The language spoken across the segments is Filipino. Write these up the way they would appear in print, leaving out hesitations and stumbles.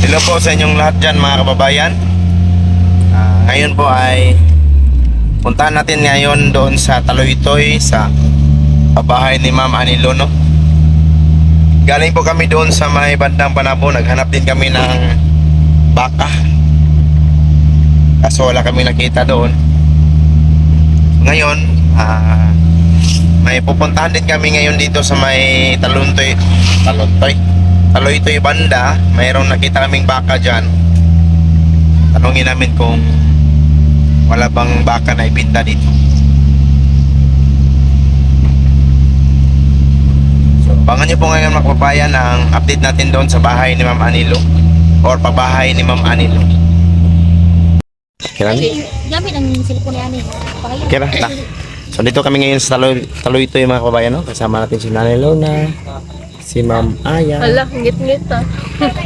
Hello po sa inyong lahat dyan mga kababayan. Ngayon po ay puntahan natin ngayon doon sa Taloytoy sa bahay ni Ma'am Anilo, no? Galing po kami doon sa may bandang Panabo. Naghanap din kami ng baka, kaso wala kami nakita doon. Ngayon may pupuntahan din kami ngayon dito sa may Taloytoy banda. Mayroong nakita kaming baka dyan. Tanungin namin kung wala bang baka na ibinta dito. So, abangan nyo po ngayon mga kababayan ang update natin doon sa bahay ni Ma'am Anilo or pabahay ni Ma'am Anilo. Kailan? Gamit ang cellphone ni Ani. Kira, ta. So dito kami ngayon sa Taloytoy mga kababayan, no? Kasama natin si Nanay Lona, si Ma'am Aya. Hala, ngit-ngit ah.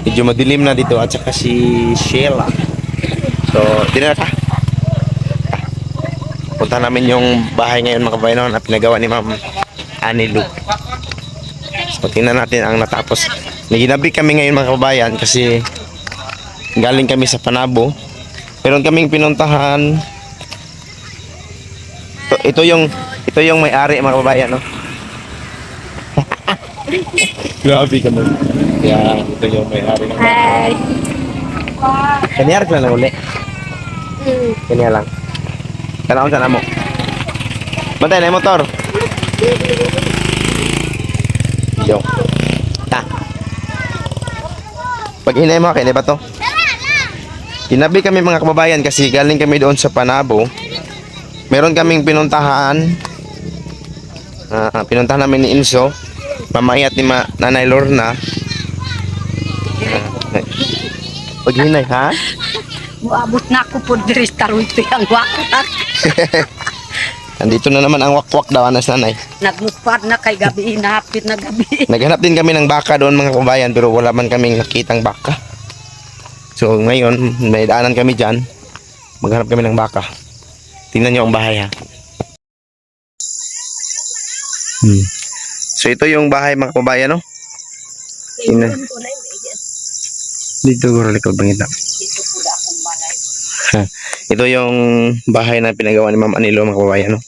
Medyo madilim na dito at saka si Sheila. So, dinala ka. Punta namin yung bahay ngayon mga kababayan, no? Na pinagawa ni Ma'am Anilo. So, tingnan natin ang natapos. Naginabi kami ngayon mga kababayan kasi galing kami sa Panabo. Meron kaming pinuntahan. Ito yung may-ari mga kababayan, no? Grabe ka mo. Yan, ito yung may-ari. Hi. Kanya lang na uli. Kanya lang. Tanawin sana mo. Bantay na yung motor. Yo. Ta. Pag hinay mo, kaya ba to? Tinabi kami mga kababayan kasi galing kami doon sa Panabo. Meron kaming pinuntahan. Pinuntahan namin ni Inso, Mamay at ni Nanay Lorna. Pag hinay, ha? Muabot na ako po diri sa Taloytoy ang wakwak. Andito na naman ang wakwak daw, anas nanay. Nagmupad na kay gabi, inahapit na gabi. Naghanap din kami ng baka doon mga kababayan pero wala man kaming nakitang baka. So ngayon, may daanan kami dyan. Maghanap kami ng baka. Tingnan nyo ang bahay, ha. So ito yung bahay mga kababayan, no? Tingnan. Dito ko likod bangita. Dito po da akong balay. Ito yung bahay na pinagawa ni Ma'am Anilo mga kababayan, no?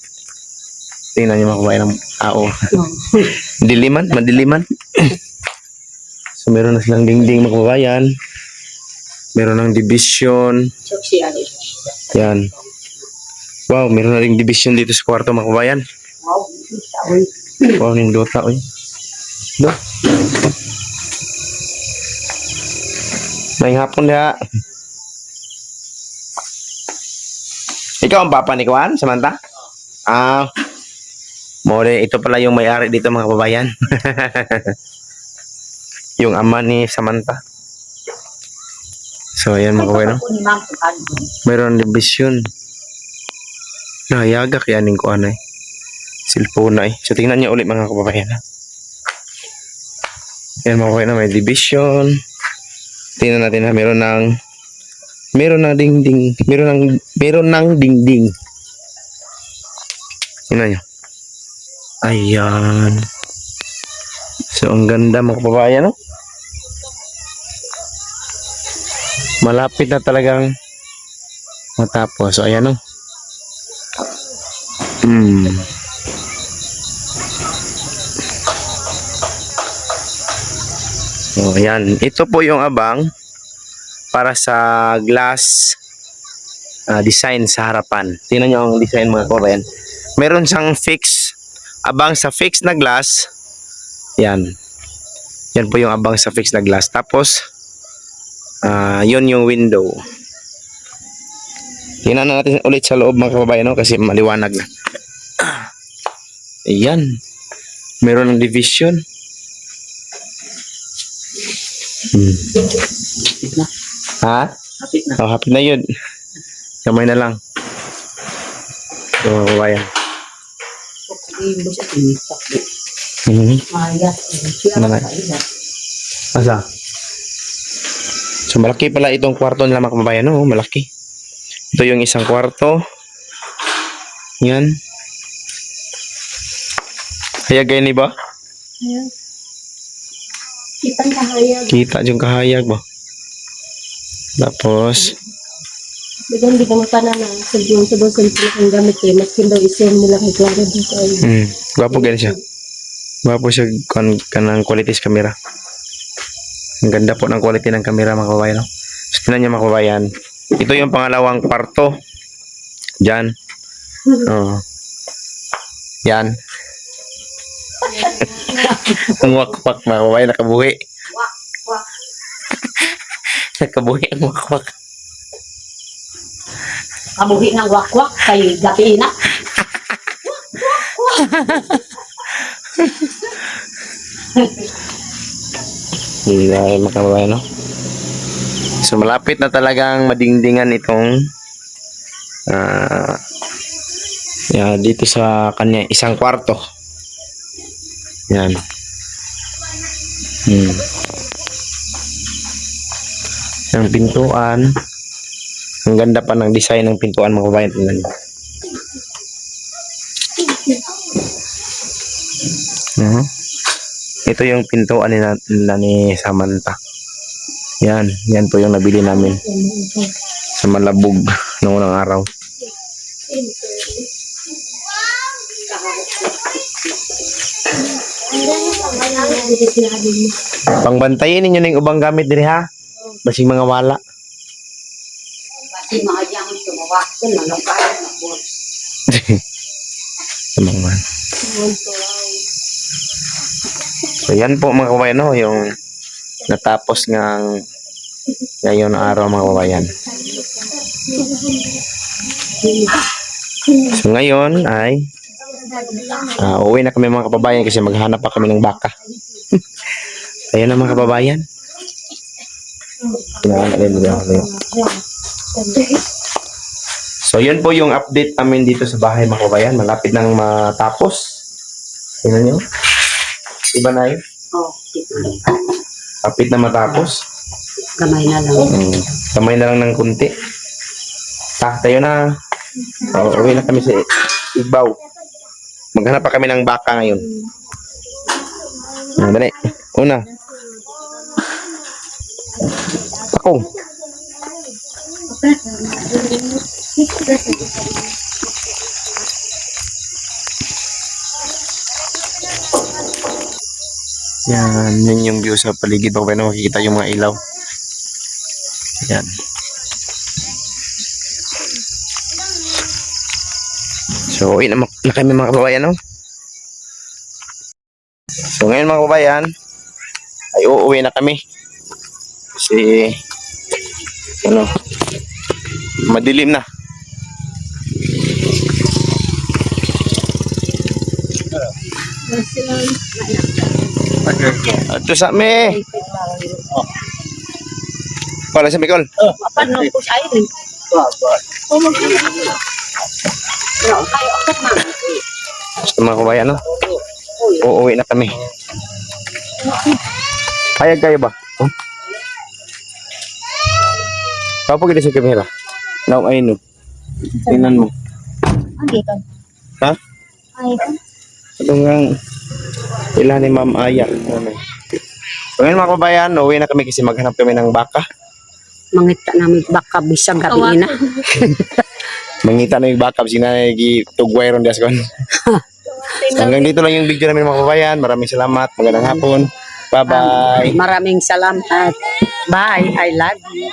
Tingnan nyo mga kababayan ng madiliman. So meron na silang dingding mga kababayan. Meron ng division. Yan. Wow, meron na ring division dito sa kwarto mga kababayan. Wow, nindota, oy. Do. May hapon na. Ikaw ang papa ni Kuan, Samantha? More, ito pala yung may-ari dito mga kababayan. Yung ama ni Samantha. So, ayan mga kababayan. Mayroon division. Nahayaga kaya ning Kuan ay. Cellphone ay. So, tingnan niyo ulit mga kababayan. Ayan mga kababayan, may division. Tingnan natin na meron ng dingding. Meron ng dingding. Tingnan nyo. Ayan. So, ang ganda mga kababayan, no? Malapit na talagang matapos. So, ayan, no? So, ayan. Ito po yung abang para sa glass design sa harapan. Tingnan nyo ang design mga kababayan. Meron siyang fix. Abang sa fix na glass. Yan. Yan po yung abang sa fix na glass. Tapos, yun yung window. Tingnan na natin ulit sa loob mga kababayan, no? Kasi maliwanag na. Ayan. Meron ng division. Hapit na. Ha? Hapit na. Oh, hapit na yun. Kamay na lang. So, mga kababayan. Asa? So malaki pala itong kwarto nila mga kababayan, no? Malaki. Ito yung isang kwarto. Yan. Hayag ni ba? Ayan. Kitang kahayag. Kita yung kahayag ba? Tapos, Bigyan di kami pa na sa June sa doon ang gamit eh. Mas daw isend nila kay Clara dito. gwapo ganun siya. Gwapo siya kanang quality sa camera. Ang ganda po ng quality ng camera mga kababayan. No? So, tingnan niyo mga kababayan. Ito yung pangalawang kwarto. Diyan. Oh. Yan. Ang wakwak mga kababayan. Nakabuhi. Wak. Nakabuhi ang wakwak. Kabuhi ng wakwak kay gabi na. Ay, mga kababayan, no? So, malapit na talagang madingdingan itong dito sa kanya, isang kwarto. Yan. Ang pintuan. Ang ganda pa ng design ng pintuan, mga kababayan. Tingnan niyo. Ito yung pintuan nila ni Samantha. Yan po yung nabili namin sa Malabog noong unang araw. Pangbantayin ninyo ng ubang gamit diri ha. Basing mga wala. Kasi mga yang tumawak ko na lokal na boss. Tamang. So yan po mga kabayan, no, yung natapos ng ngayon araw mga kabayan. So ngayon ay uwi na kami mga kababayan kasi maghanap pa kami ng baka. Ayun na mga kababayan. So yun po yung update namin dito sa bahay mga kababayan. Malapit nang matapos. Tingnan nyo. Diba na yun? Oh, Kapit na matapos. gamay na lang. Kamay na lang ng kunti. Tayo na. Uwi na kami sa Igbaw. Maghanap pa kami ng baka ngayon. Dali. Una. Ako. Yun yung view sa paligid. Baka na makikita yung mga ilaw. Yan. So, uwi na kami mga kababayan, no? So, ngayon mga kababayan, ay uuwi na kami. Kasi, madilim na. Ito sa me. Wala sa Mikol. Paano po sa ayin? Oh, mag-ano. No, kayo ako ma'am. So, mga kababayan, no? Uuwi na kami. Payag kayo ba? Oh? Papo kita sa kamera. Now, ayun, no? Tingnan mo. Dito. Ha? Ay, Ito nga, ilan ni Ma'am Aya. So, ngayon mga kababayan, uwi na kami kasi maghanap kami ng baka. mangita namin baka bisag gabi na. Mangita na yung baka, kasi na nagitugway ron dias kon. Hanggang dito lang yung video namin mga kababayan. Maraming salamat. Magandang hapon. Bye-bye. Maraming salamat. Bye. I love you.